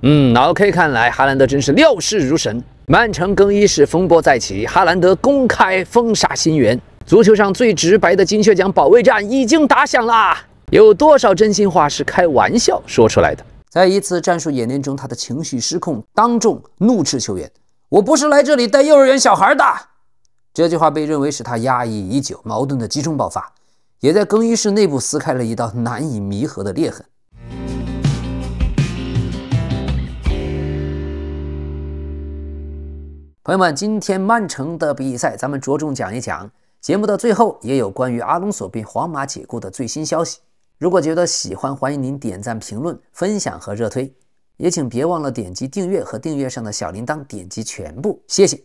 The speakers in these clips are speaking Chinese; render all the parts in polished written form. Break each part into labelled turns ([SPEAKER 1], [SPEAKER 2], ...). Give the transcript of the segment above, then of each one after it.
[SPEAKER 1] OK， 看來哈蘭德真是料事如神。曼城更衣室風波再起，哈蘭德公開封殺新援。足球上最直白的金靴獎保衛戰已經打響啦！有多少真心話是開玩笑說出來的？在一次戰術演練中，他的情緒失控，當眾怒斥球員：“我不是來這裡帶幼兒園小孩的。”這句話被認為是他壓抑已久矛盾的集中爆發，也在更衣室內部撕開了一道難以彌合的裂痕。朋友們，今天曼城的比賽咱們着重講一講。節目的最後也有關於阿隆索被皇馬解雇的最新消息。如果覺得喜歡，歡迎您點讚、評論、分享和熱推，也請別忘了點擊訂閱和訂閱上的小鈴鐺，點擊全部，謝謝。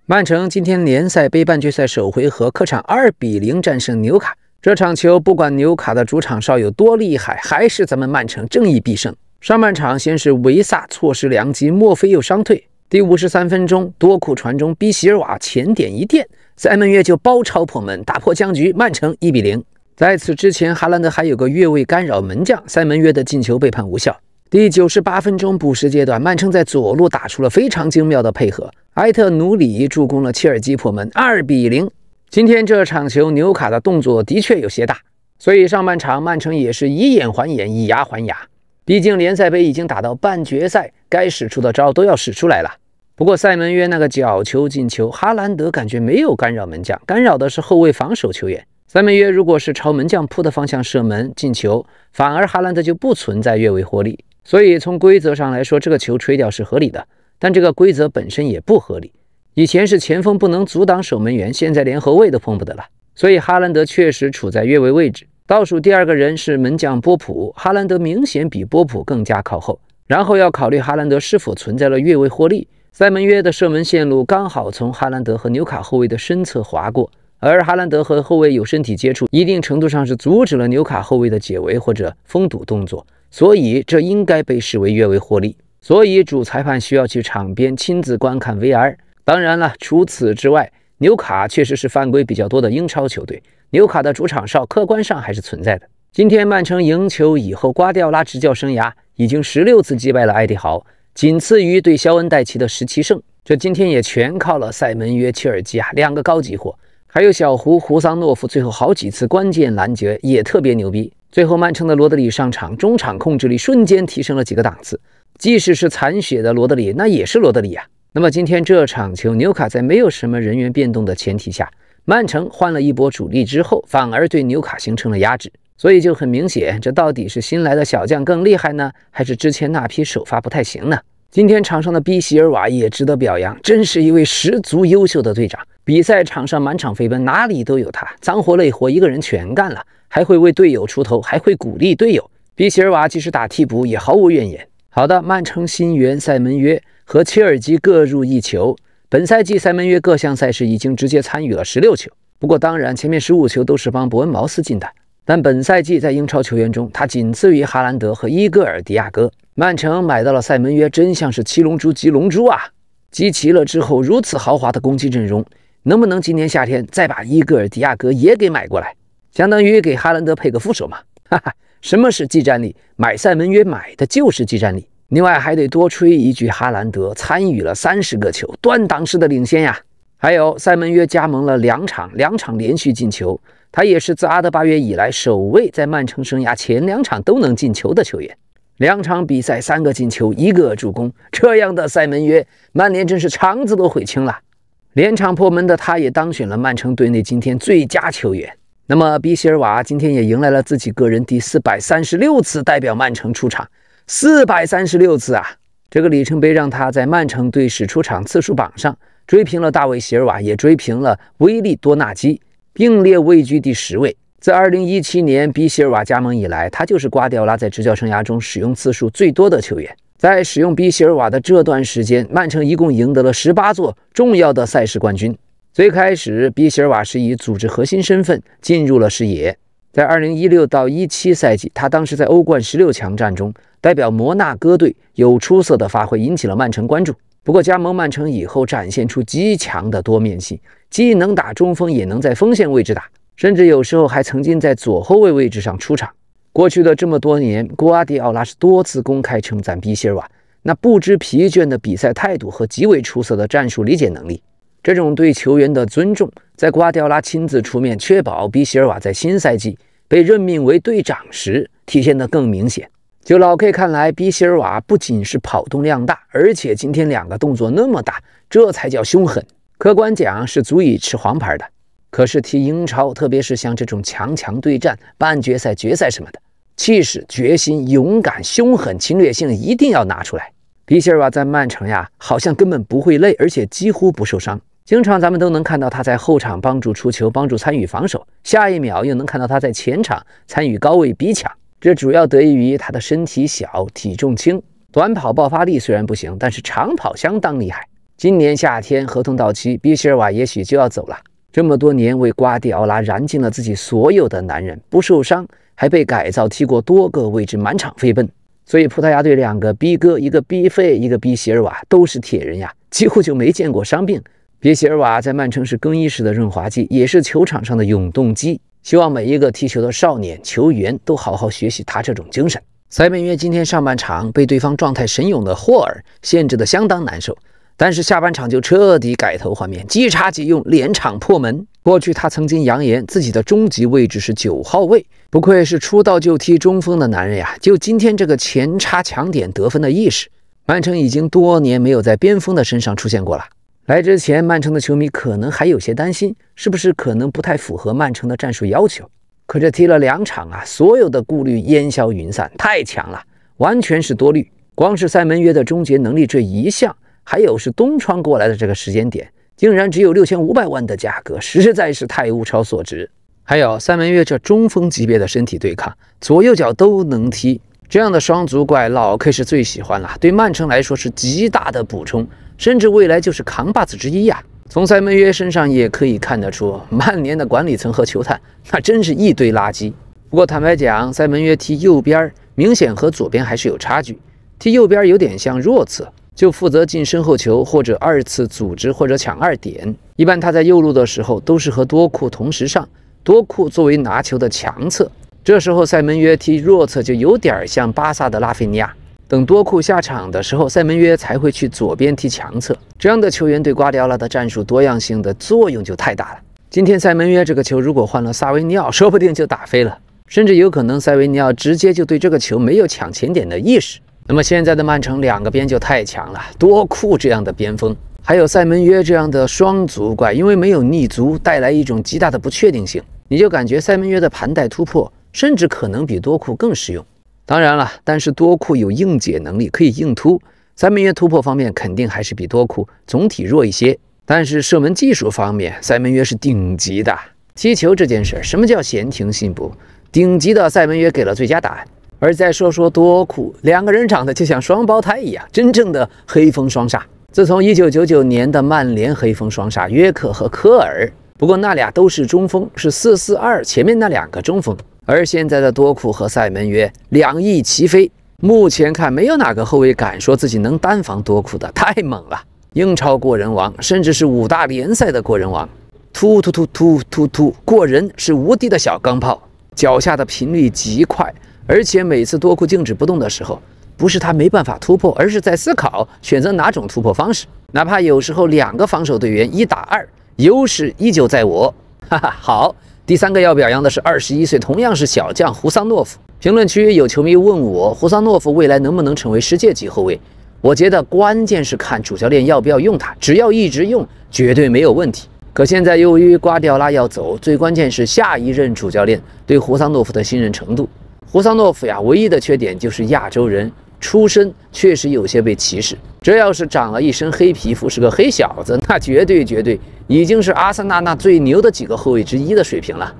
[SPEAKER 1] 曼城今天聯賽杯半決賽首回合客場2比0戰勝紐卡。這場球不管紐卡的主場哨有多厲害，還是咱們曼城正義必勝。上半場先是維薩錯失良機，莫菲又傷退。第53分鐘，多庫傳中，比席爾瓦前點一墊，塞门約就包抄破門，打破僵局，曼城1比0。在此之前，哈蘭德還有個越位干擾門将，塞门約的進球被判無效。第98分鐘補時階段，曼城在左路打出了非常精妙的配合，埃特努里助攻了切爾基破門，2比0。今天這場球，紐卡的動作的確有些大，所以上半場曼城也是以眼還眼，以牙還牙。畢竟聯賽杯已經打到半決賽，該使出的招都要使出來了。不過塞门約那個角球進球，哈蘭德感覺沒有干擾門將，干擾的是後衛防守球員。塞門約如果是朝門將撲的方向射門進球，反而哈蘭德就不存在越位獲利。所以從規則上來說，這個球吹掉是合理的，但這個規則本身也不合理。以前是前鋒不能阻擋守門員，現在連後衛都碰不得了。所以哈蘭德確實處在越位位置。倒數第二個人是門將波普，哈蘭德明顯比波普更加靠後。然後要考慮哈蘭德是否存在了越位獲利。塞门約的射門線路剛好從哈蘭德和紐卡後衛的身側劃過，而哈蘭德和後衛有身體接觸，一定程度上是阻止了紐卡後衛的解圍或者封堵動作，所以這應該被視為越位獲利。所以主裁判需要去場邊親自觀看 VR。當然了，除此之外，紐卡確實是犯規比較多的英超球隊，紐卡的主場哨客觀上還是存在的。今天曼城贏球以後，瓜迪奧拉執教生涯已經16次擊敗了艾迪豪，僅次於對肖恩戴奇的17勝。這今天也全靠了塞門約、切爾基啊2個高級貨，還有小胡桑諾夫最後好幾次關鍵攔截也特別牛逼。最後曼城的羅德里上場，中場控制力瞬間提升了幾個檔次，即使是殘血的羅德里，那也是羅德里啊。那麼今天這場球，紐卡在沒有什麼人員變動的前提下，曼城換了一波主力之後，反而對紐卡形成了壓制。所以就很明顯，這到底是新來的小將更厲害呢，還是之前那批首發不太行呢？今天場上的比席尔瓦也值得表揚，真是一位十足優秀的队長。比賽场上滿場飛奔，哪裡都有他，髒活累活一個人全幹了，還會為隊友出頭，還會鼓勵隊友。比席爾瓦即使打替補也毫無怨言。好的，曼城新援塞門約和切爾基各入1球。本賽季塞門約各項賽事已經直接參與了16球，不過當然前面15球都是幫伯恩茅斯進的。但本賽季在英超球員中，他僅次於哈蘭德和伊戈爾·迪亞哥。曼城買到了塞門約，真像是七龍珠集龍珠啊！集齊了之後，如此豪華的攻擊陣容，能不能今年夏天再把伊戈爾·迪亞哥也給買過來，相當於給哈蘭德配個副手嘛？哈哈，什麼是技戰力？買塞門約買的就是技戰力。另外還得多吹一句，哈蘭德參與了30個球，斷檔式的領先呀！還有塞門約加盟了2場連續進球。他也是自阿德巴約以來首位在曼城生涯前2場都能進球的球員，2場比賽3個進球1個助攻，這樣的塞門約，曼聯真是腸子都悔青了。連場破門的他也當選了曼城隊內今天最佳球員。那麼比席尔瓦今天也迎來了自己個人第436次代表曼城出場，436次啊！這個里程碑讓他在曼城队史出场次數榜上追平了大衛席爾瓦，也追平了威利多納基，並列位居第10位。自2017年比席爾瓦加盟以來，他就是瓜迪奧拉在執教生涯中使用次數最多的球员。在使用比席尔瓦的這段時間，曼城一共贏得了18座重要的賽事冠軍。最開始，比席爾瓦是以組織核心身份進入了視野。在2016到17賽季，他當時在歐冠16強戰中代表摩納哥隊有出色的發揮，引起了曼城關注。不過加盟曼城以後，展現出極強的多面性，既能打中鋒，也能在锋線位置打，甚至有時候還曾經在左後衛位置上出場。過去的這麼多年，瓜迪奧拉是多次公開稱讚比席尔瓦，那不知疲倦的比赛態度和極為出色的戰術理解能力。這種對球員的尊重，在瓜迪奧拉親自出面確保比席爾瓦在新賽季被任命為隊長時體現得更明顯。就老 K 看來，比席爾瓦不僅是跑動量大，而且今天2個動作那麼大，這才叫兇狠。客觀講是足以吃黃牌的。可是踢英超，特別是像這種強對戰、半決賽、決賽什麼的，氣勢、決心、勇敢、兇狠、侵略性一定要拿出來。比席爾瓦在曼城呀，好像根本不會累，而且幾乎不受傷。經常咱們都能看到他在後場幫助出球，幫助參與防守，下一秒又能看到他在前場參與高位逼搶。這主要得益於他的身體小、體重輕，短跑爆發力雖然不行，但是長跑相當厲害。今年夏天合同到期，比席爾瓦也許就要走了。這麼多年為瓜迪奧拉燃盡了自己所有的男人，不受傷，還被改造踢過多個位置，滿場飛奔。所以葡萄牙队2個逼哥，一個逼費，一個比席爾瓦，都是鐵人呀，幾乎就沒見過傷病。比席爾瓦在曼城是更衣室的潤滑劑，也是球場上的永動機。希望每一個踢球的少年球員都好好學習他這種精神。塞門約今天上半場被對方狀態神勇的霍爾限制得相當難受，但是下半場就徹底改頭換面，即插即用，連場破門。過去他曾經揚言自己的終極位置是9號位，不愧是出道就踢中鋒的男人呀！就今天這個前插搶點得分的意識，曼城已經多年沒有在邊鋒的身上出現過了。來之前，曼城的球迷可能還有些擔心，是不是可能不太符合曼城的戰術要求？可這踢了2場啊，所有的顧慮煙消雲散，太強了，完全是多慮。光是塞门約的終結能力這一項，還有是東窗過來的這個時間點，竟然只有6500萬的價格，實在是太物超所值。還有塞门約這中鋒級別的身體對抗，左右腳都能踢，這樣的雙足怪老 K 是最喜歡了，對曼城來說是極大的補充。甚至未來就是扛把子之一呀！從塞门約身上也可以看得出，曼聯的管理層和球探那真是一堆垃圾。不過坦白講，塞門約踢右邊明顯和左邊還是有差距。踢右邊有點像弱侧，就負責進身後球或者2次組織或者搶2點。一般他在右路的時候都是和多庫同時上，多庫作為拿球的強侧。這時候塞門約踢弱側就有點像巴薩的拉菲尼亞。等多庫下場的時候，塞門約才會去左邊踢強側。這樣的球員對瓜迪奧拉的戰術多樣性的作用就太大了。今天塞門約這個球如果換了薩維尼奧，說不定就打飛了，甚至有可能塞維尼奧直接就對這個球沒有搶前點的意識。那麼現在的曼城2個邊就太強了，多庫這樣的邊鋒，還有塞門約這樣的雙足怪，因為沒有逆足，帶來一種極大的不確定性，你就感覺塞門約的盤帶突破甚至可能比多庫更實用。當然了，但是多庫有硬解能力，可以硬突。塞门約突破方面肯定還是比多庫總體弱一些，但是射門技術方面，塞門約是頂級的。踢球這件事，什麼叫闲庭信步？頂級的塞門約給了最佳答案。而再說多庫，2個人長得就像雙胞胎一樣，真正的黑風雙煞。自從1999年的曼聯黑風双煞约克和科尔，不過那倆都是中鋒，是4-4-2前面那2個中鋒。而現在的多庫和塞門約2翼齊飛，目前看沒有哪個後衛敢說自己能單防多庫的，太猛了！英超过人王，甚至是5大聯賽的過人王，突，過人是無敵的小鋼炮，腳下的頻率極快，而且每次多庫靜止不動的時候，不是他沒辦法突破，而是在思考選擇哪種突破方式，哪怕有時候2個防守隊員1打2，優勢依舊在我。哈哈，好。第3個要表揚的是21歲，同樣是小將胡桑諾夫。評論區有球迷問我，胡桑諾夫未來能不能成為世界級後衛？我覺得關鍵是看主教練要不要用他，只要一直用，絕對沒有問題。可現在由於瓜迪奧拉要走，最關鍵是下一任主教練對胡桑諾夫的信任程度。胡桑諾夫呀，唯一的缺點就是亞洲人出身確實有些被歧視。這要是長了一身黑皮膚，是個黑小子，那絕對已經是阿森納那最牛的幾個後衛之一的水平了。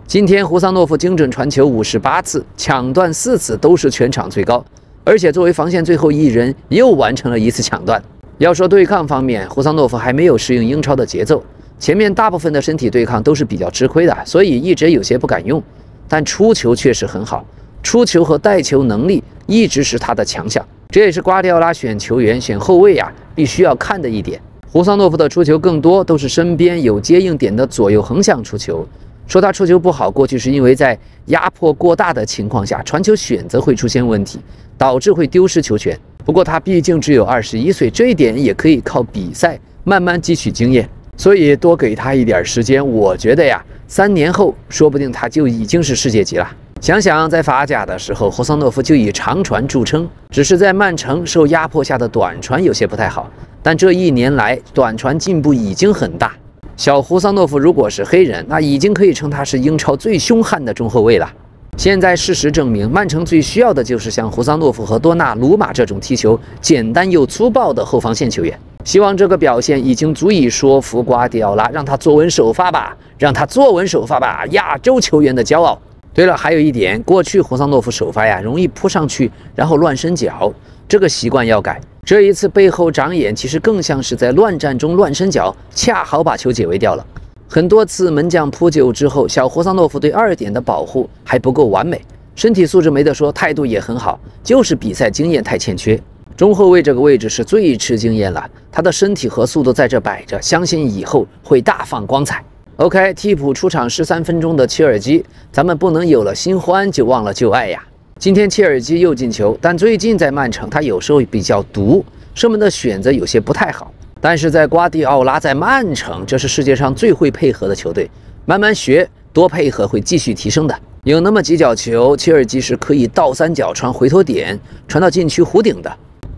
[SPEAKER 1] 今天胡桑諾夫精準傳球58次，搶斷4次，都是全場最高，而且作為防線最後一人，又完成了1次搶斷。要說對抗方面，胡桑諾夫還沒有適應英超的節奏，前面大部分的身體對抗都是比較吃虧的，所以一直有些不敢用。但出球確實很好，出球和帶球能力一直是他的強項。這也是瓜迪奧拉選球員、選後衛啊，必須要看的一點。胡桑諾夫的出球更多都是身邊有接應點的左右橫向出球。說他出球不好，過去是因為在壓迫過大的情況下，傳球選擇會出現問題，導致會丟失球權。不過他畢竟只有21歲，這一點也可以靠比賽慢慢汲取經驗。所以多給他一點時間，我覺得呀，3年後說不定他就已經是世界級了。想想在法甲的時候，胡桑諾夫就以長傳著稱，只是在曼城受壓迫下的短傳有些不太好。但這1年來，短傳進步已經很大。小胡桑諾夫如果是黑人，那已經可以稱他是英超最兇悍的中後衛了。現在事實證明，曼城最需要的就是像胡桑諾夫和多納魯馬這種踢球簡單又粗暴的後防線球員。希望這個表現已經足以說服瓜迪奧拉，讓他坐穩首發吧，讓他坐穩首發吧，亞洲球員的驕傲。對了，還有一點，過去胡桑諾夫首發呀，容易撲上去，然後亂伸腳，這個習慣要改。這一次背後長眼，其實更像是在亂戰中亂伸腳，恰好把球解圍掉了。很多次門將撲救之後，小胡桑諾夫对2點的保護還不夠完美，身體素質沒得說，態度也很好，就是比賽經驗太欠缺。中後衛這個位置是最吃經驗了，他的身體和速度在這擺着，相信以後會大放光彩。OK， 替補出場13分鐘的切爾基，咱們不能有了新歡就忘了舊愛呀。今天切爾基又進球，但最近在曼城他有時候比較毒，射门的選擇有些不太好。但是在瓜迪奧拉在曼城，這是世界上最會配合的球隊，慢慢學，多配合會繼續提升的。有那麼幾腳球，切爾基是可以倒3角傳回頭點，傳到禁區弧頂的。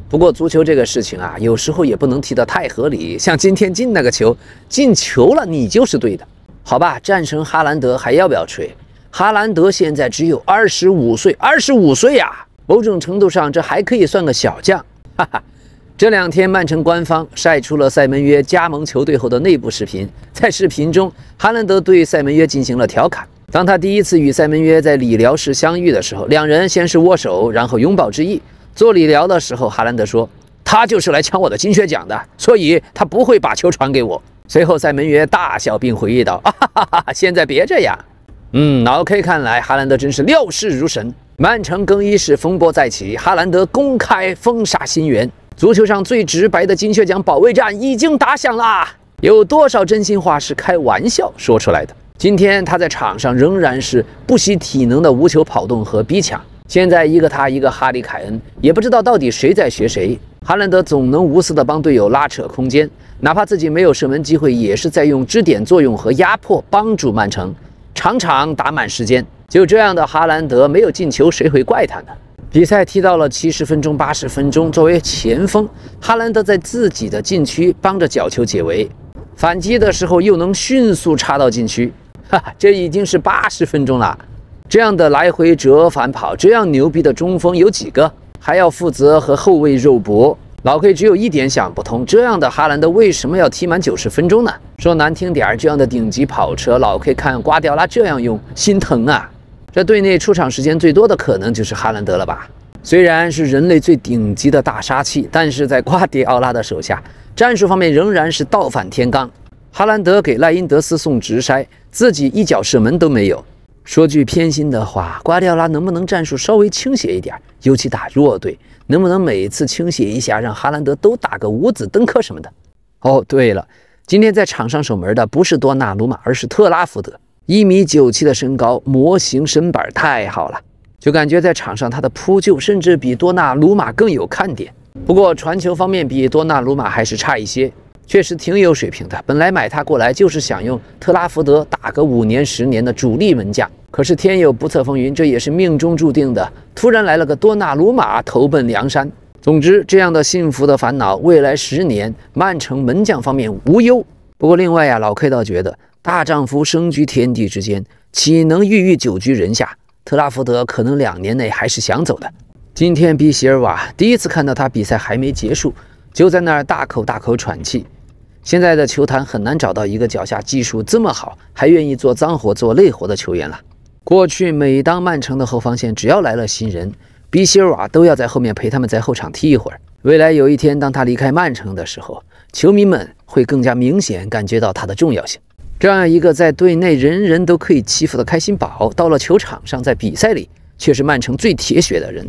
[SPEAKER 1] 不過足球這個事情啊，有時候也不能踢得太合理。像今天進那個球，進球了你就是对的，好吧？戰勝哈蘭德還要不要吹？哈蘭德現在只有25歲，25歲呀！某種程度上，這還可以算個小將，哈哈。這2天，曼城官方曬出了塞門約加盟球隊後的內部視頻。在視頻中，哈蘭德對塞門約進行了調侃。當他第一次與塞門約在理療室相遇的時候，兩人先是握手，然後擁抱致意。做理療的時候，哈蘭德說：“他就是來搶我的金靴獎的，所以他不會把球傳給我。”隨後，塞門約大笑並回憶道：“哈哈哈哈，現在別這樣。”老 K 看來，哈蘭德真是料事如神。曼城更衣室風波再起，哈蘭德公開封殺新援。足球上最直白的金靴獎保衛戰已經打響啦！有多少真心話是開玩笑說出來的？今天他在場上仍然是不惜體能的無球跑動和逼搶。現在一個他一個哈里凱恩，也不知道到底誰在學誰。哈蘭德總能無私地幫隊友拉扯空間，哪怕自己沒有射門機會，也是在用支點作用和壓迫幫助曼城，場場打滿時間。就這樣的哈蘭德沒有進球，誰會怪他呢？比賽踢到了70分鐘、80分鐘，作為前鋒，哈蘭德在自己的禁區幫着角球解圍，反擊的時候又能迅速插到禁區，這已經是80分鐘了。這樣的來回折返跑，這樣牛逼的中鋒有幾個？還要負責和後衛肉搏。老 K 只有一點想不通，這樣的哈蘭德為什麼要踢滿90分鐘呢？說難聽點，這樣的頂級跑車，老 K 看瓜迪奧拉這樣用，心疼啊！這隊內出場時間最多的可能就是哈蘭德了吧？雖然是人類最頂級的大殺器，但是在瓜迪奧拉的手下，戰術方面仍然是倒反天罡。哈蘭德給賴因德斯送直篩，自己一腳射門都沒有。說句偏心的話，瓜迪奧拉能不能戰術稍微傾斜一點？尤其打弱隊，能不能每次傾斜一下，讓哈蘭德都打個五子登科什麼的？哦，對了，今天在場上守門的不是多納魯馬，而是特拉福德。1.97米的身高，模型身板太好了，就感覺在場上他的撲救甚至比多納魯馬更有看點。不過傳球方面比多納魯馬還是差一些，確實挺有水平的。本來買他過來就是想用特拉福德打個5年10年的主力門將，可是天有不測風雲，這也是命中注定的。突然来了個多納魯馬，投奔梁山。總之，這樣的幸福的煩惱，未來10年曼城門將方面無憂。不過另外呀，老 K 倒覺得大丈夫生居天地之間，豈能鬱鬱久居人下？特拉福德可能2年內還是想走的。今天比席爾瓦第一次看到他比赛還沒結束，就在那兒大口大口喘氣。現在的球壇很難找到一個腳下技術這麼好，還願意做髒活做累活的球員了。過去每當曼城的後防線只要來了新人，比席爾瓦都要在後面陪他們在後場踢一會兒。未來有一天當他離開曼城的時候，球迷們會更加明顯感覺到他的重要性。這樣一個在隊內人人都可以欺負的開心寶，到了球場上，在比賽裡卻是曼城最鐵血的人。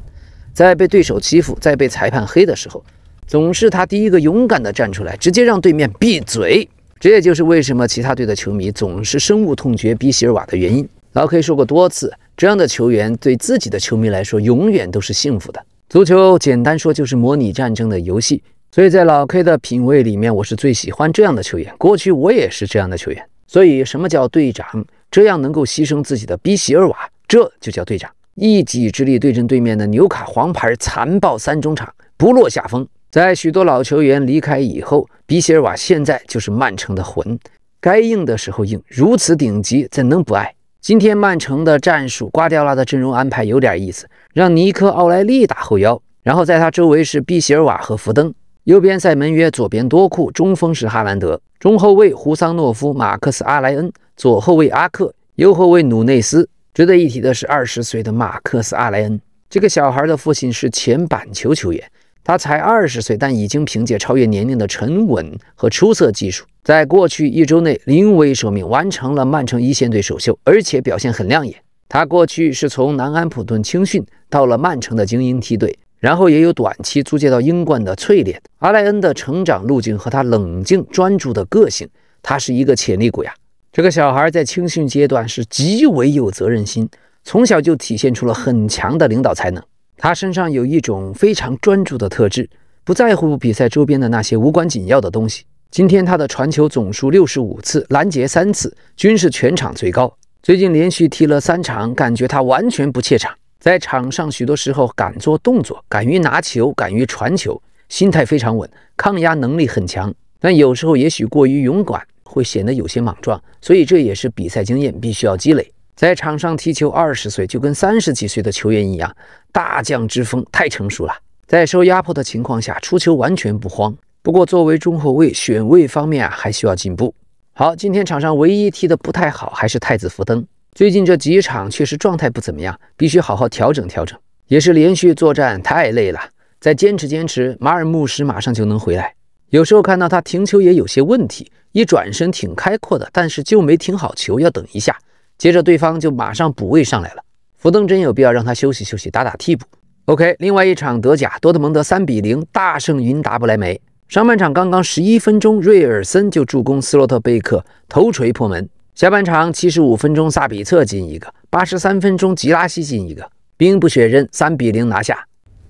[SPEAKER 1] 在被對手欺負，在被裁判黑的時候，總是他第一個勇敢地站出來，直接讓對面閉嘴。這也就是為什麼其他隊的球迷總是深惡痛絕比席爾瓦的原因。老 K 說過多次，這樣的球員對自己的球迷來說永遠都是幸福的。足球簡單說就是模擬戰爭的遊戲，所以在老 K 的品味裡面，我是最喜歡這樣的球員。過去我也是這樣的球員。所以什麼叫隊長？這樣能夠犧牲自己的比席爾瓦，這就叫隊長。一己之力對陣對面的紐卡黃牌殘暴3中場，不落下風。在許多老球員離開以後，比席爾瓦現在就是曼城的魂，該硬的時候硬，如此頂級怎能不愛？今天曼城的戰術，瓜迪奧拉的陣容安排有點意思，讓尼科奧萊利打後腰，然後在他周圍是比席爾瓦和福登，右邊塞門約，左邊多庫，中鋒是哈蘭德，中後衛胡桑諾夫、馬克斯阿萊恩，左後衛阿克，右後衛努內斯。值得一提的是20歲的馬克斯阿萊恩，這個小孩的父親是前板球球員，他才20歲，但已經憑借超越年齡的沉穩和出色技術，在過去1周內臨危受命，完成了曼城一線隊首秀，而且表現很亮眼。他過去是從南安普頓青训到了曼城的精英梯队，然後也有短期租借到英冠的淬炼。阿萊恩的成長路徑和他冷靜專注的個性，他是一個潛力股呀。這個小孩在青訓階段是極為有責任心，從小就體現出了很強的領導才能。他身上有一種非常專注的特質，不在乎比賽周邊的那些無關緊要的東西。今天他的傳球總數65次，攔截3次，均是全場最高。最近連續踢了3場，感覺他完全不怯場，在場上許多時候敢做動作，敢於拿球，敢於傳球，心態非常穩，抗壓能力很強，但有時候也許過於勇敢，會顯得有些莽撞，所以這也是比賽經驗必須要積累。在場上踢球20歲就跟30幾歲的球員一樣，大將之風，太成熟了。在受壓迫的情況下出球完全不慌。不過作為中後衛，選位方面還需要進步。好，今天場上唯一踢得不太好還是太子福登，最近這幾場確實狀態不怎麼樣，必須好好調整調整。也是連續作戰太累了，再堅持堅持，馬爾穆什馬上就能回來。有時候看到他停球也有些問題，一轉身挺開闊的，但是就沒停好球，要等一下，接着對方就馬上補位上來了。福登真有必要讓他休息休息，打打替補。OK， 另外一場德甲，多特蒙德3-0大勝雲達不萊梅。上半場剛剛11分鐘，瑞爾森就助攻斯洛特貝克頭錘破門。下半場75分鐘，薩比策進一個，83分鐘吉拉西進一個，兵不血刃3-0拿下。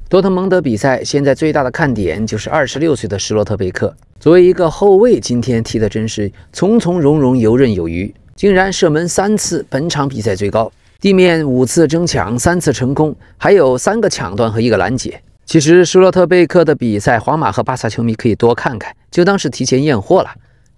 [SPEAKER 1] 多特蒙德比賽現在最大的看點就是26歲的施洛特貝克，作為一個後衛，今天踢的真是從從容容，游刃有餘，竟然射門3次，本場比賽最高，地面5次爭搶，3次成功，還有3個搶斷和1個攔截。其實施洛特貝克的比賽，皇馬和巴薩球迷可以多看看，就當是提前驗貨了。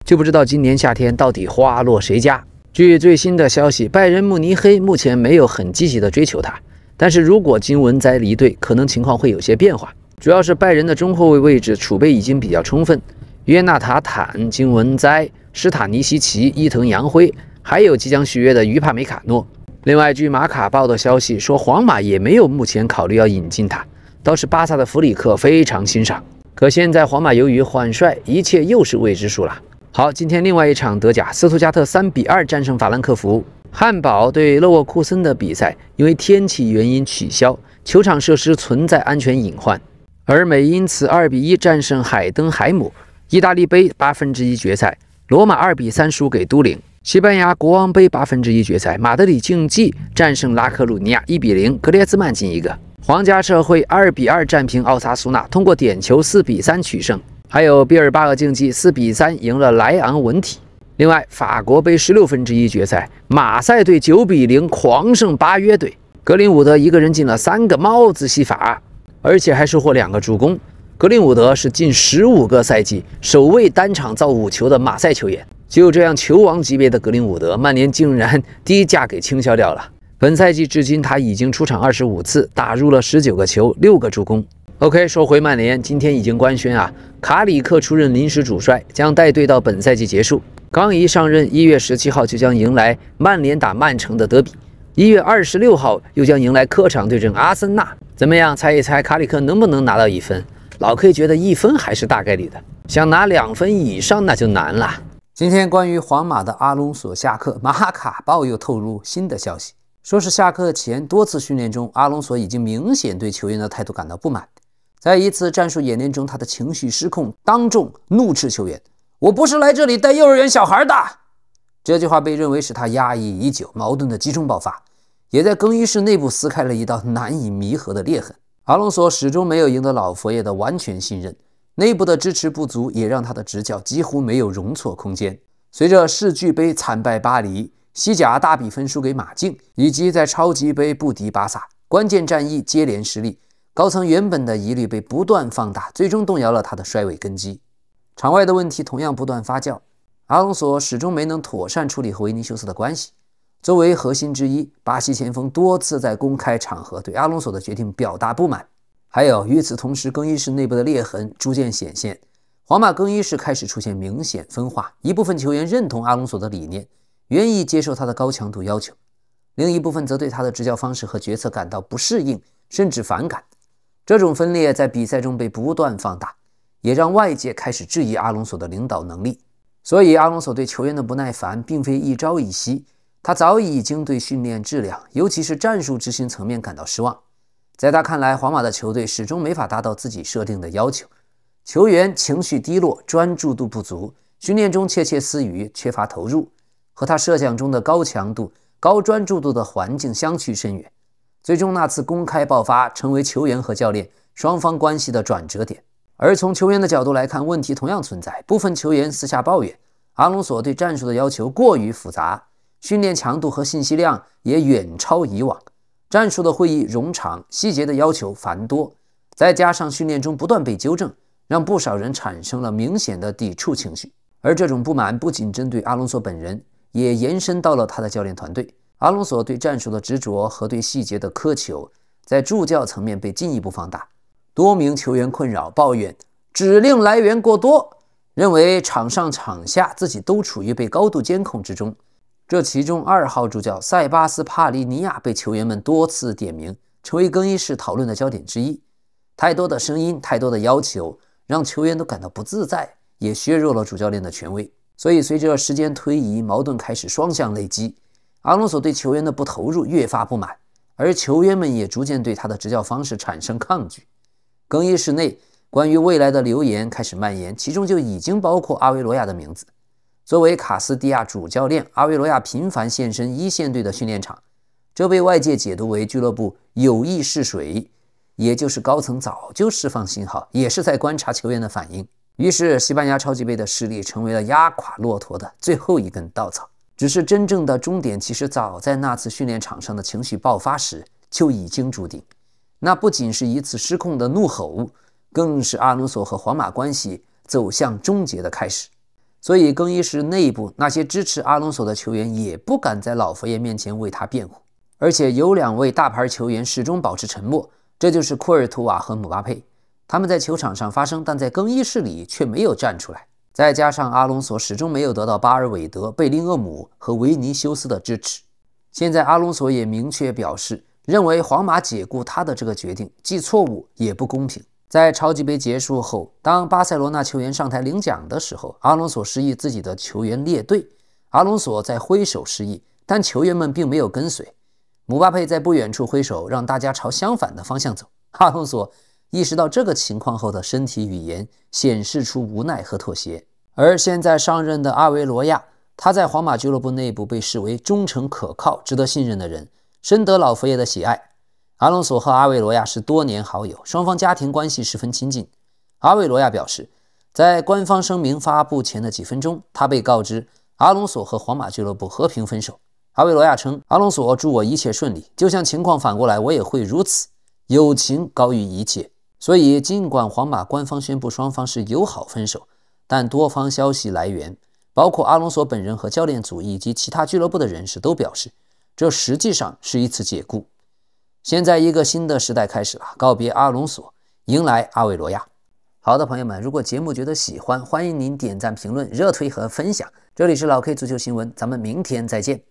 [SPEAKER 1] 就不知道今年夏天到底花落誰家。據最新的消息，拜仁慕尼黑目前沒有很積極的追求他，但是如果金文哉離隊，可能情況會有些變化。主要是拜仁的中後衛位置儲備已經比較充分，約納塔坦、金文哉、施塔尼西奇、伊藤洋輝，還有即將續約的於帕梅卡諾。另外，據馬卡報的消息說，皇馬也沒有目前考慮要引進他，倒是巴薩的弗里克非常欣賞。可現在皇馬由於換帥，一切又是未知數了。好，今天另外一場德甲，斯圖加特3-2戰勝法蘭克福。漢堡對勒沃庫森的比賽因為天氣原因取消，球场設施存在安全隱患。而美因茨2-1戰勝海登海姆。意大利杯1/8決賽，羅馬2-3輸給都靈。西班牙國王杯1/8決賽，馬德里競技戰勝拉科魯尼亞1-0，格列茲曼進一個。皇家社會2-2戰平奧薩蘇納，通過點球4-3取勝。還有畢爾巴鄂競技4-3贏了萊昂文體。另外，法國杯16分之一決賽，馬賽隊9-0狂勝巴約隊，格林伍德一個人進了3個帽子戲法，而且還收穫2個助攻。格林伍德是近15個賽季首位單場造5球的馬賽球員。就這樣球王級別的格林伍德，曼聯竟然低價給傾銷掉了。本賽季至今他已經出場25次，打入了19個球，6個助攻。OK， 說回曼聯，今天已經官宣啊，卡里克出任臨時主帥，將帶隊到本賽季結束。剛一上任，1月17號就將迎來曼聯打曼城的德比，1月26號又將迎來客場對陣阿森納。怎麼樣？猜一猜卡里克能不能拿到1分？老 K 覺得1分還是大概率的，想拿2分以上那就難了。今天關於皇馬的阿隆索下課，馬卡報又透露新的消息，說是下課前多次訓練中，阿隆索已經明顯對球員的態度感到不滿。在一次戰術演練中，他的情緒失控，當眾怒斥球員：“我不是來這裡帶幼兒園小孩的。”這句話被認為是他壓抑已久、矛盾的集中爆發，也在更衣室內部撕開了一道難以彌合的裂痕。阿隆索始終沒有贏得老佛爺的完全信任，內部的支持不足也讓他的執教幾乎沒有容錯空間。隨着世俱杯慘敗巴黎，西甲大比分輸給馬競，以及在超級杯不敵巴薩，關鍵戰役接連失利，高層原本的疑慮被不斷放大，最終動搖了他的帥位根基。場外的問題同樣不斷發酵，阿隆索始終沒能妥善處理和維尼修斯的關係。作為核心之一，巴西前鋒多次在公開場合對阿隆索的決定表達不滿。還有，與此同時，更衣室內部的裂痕逐漸顯現，皇馬更衣室開始出現明顯分化，一部分球員認同阿隆索的理念，願意接受他的高強度要求，另一部分則對他的執教方式和決策感到不適應，甚至反感。這種分裂在比賽中被不斷放大，也讓外界開始質疑阿隆索的領導能力。所以，阿隆索對球員的不耐煩並非一朝一夕，他早已經對訓練質量，尤其是戰術執行層面感到失望。在他看來，皇馬的球隊始終沒法達到自己設定的要求，球員情緒低落，專注度不足，訓練中竊竊私語，缺乏投入，和他設想中的高強度、高專注度的環境相去甚遠。最終那次公開爆發成為球員和教練雙方關係的轉折點。而從球員的角度來看，問題同樣存在。部分球員私下抱怨，阿隆索對戰術的要求過於複雜，訓練強度和信息量也遠超以往，戰術的會議冗長，細節的要求繁多，再加上訓練中不斷被糾正，讓不少人產生了明顯的抵觸情緒。而這種不滿不僅針對阿隆索本人，也延伸到了他的教練團隊。阿隆索對戰術的執着和對細節的苛求，在助教層面被進一步放大。多名球員困擾抱怨指令來源過多，認為場上場下自己都處於被高度監控之中。這其中2號助教塞巴斯帕利尼亞被球員們多次點名，成為更衣室討論的焦點之一。太多的聲音，太多的要求，讓球員都感到不自在，也削弱了主教練的權威。所以隨着時間推移，矛盾開始雙向累積。阿隆索對球員的不投入越發不滿，而球員們也逐漸對他的執教方式產生抗拒。更衣室內關於未來的流言開始蔓延，其中就已經包括阿維羅亞的名字。作為卡斯蒂亞主教練，阿維羅亞頻繁現身一線隊的訓練場，這被外界解讀為俱樂部有意試水，也就是高層早就釋放信號，也是在觀察球員的反應。於是西班牙超級杯的失利成為了壓垮駱駝的最後一根稻草。只是真正的終點其實早在那次訓練場上的情緒爆發時就已經注定。那不僅是一次失控的怒吼，更是阿隆索和皇馬關係走向終結的開始。所以更衣室內部那些支持阿隆索的球員也不敢在老佛爺面前為他辯護，而且有2位大牌球員始終保持沉默，這就是庫爾圖瓦和姆巴佩。他們在球場上發聲，但在更衣室裡卻沒有站出來。再加上阿隆索始終沒有得到巴爾韋德、貝林厄姆和維尼修斯的支持。現在阿隆索也明確表示，認為皇馬解僱他的這個決定既錯誤也不公平。在超級杯結束後，當巴塞羅那球員上台領獎的時候，阿隆索示意自己的球員列隊，阿隆索在揮手示意，但球員們並沒有跟隨。姆巴佩在不遠處揮手，讓大家朝相反的方向走。阿隆索意識到這個情況後的身體語言顯示出無奈和妥協。而現在上任的阿維羅亞，他在皇馬俱樂部內部被視為忠誠可靠、值得信任的人，深得老佛爺的喜愛。阿隆索和阿維羅亞是多年好友，雙方家庭關係十分親近。阿維羅亞表示，在官方聲明發布前的幾分鐘，他被告知阿隆索和皇馬俱樂部和平分手。阿維羅亞稱，阿隆索祝我一切順利，就像情況反過來，我也會如此。友情高於一切。所以儘管皇馬官方宣布雙方是友好分手，但多方消息来源，包括阿隆索本人和教練組以及其他俱樂部的人士都表示，這實際上是一次解僱。現在一個新的時代開始了，告別阿隆索，迎來阿維羅亞。好的，朋友們，如果節目覺得喜歡，歡迎您點讚、評論、熱推和分享。這裡是老 K 足球新聞，咱們明天再見。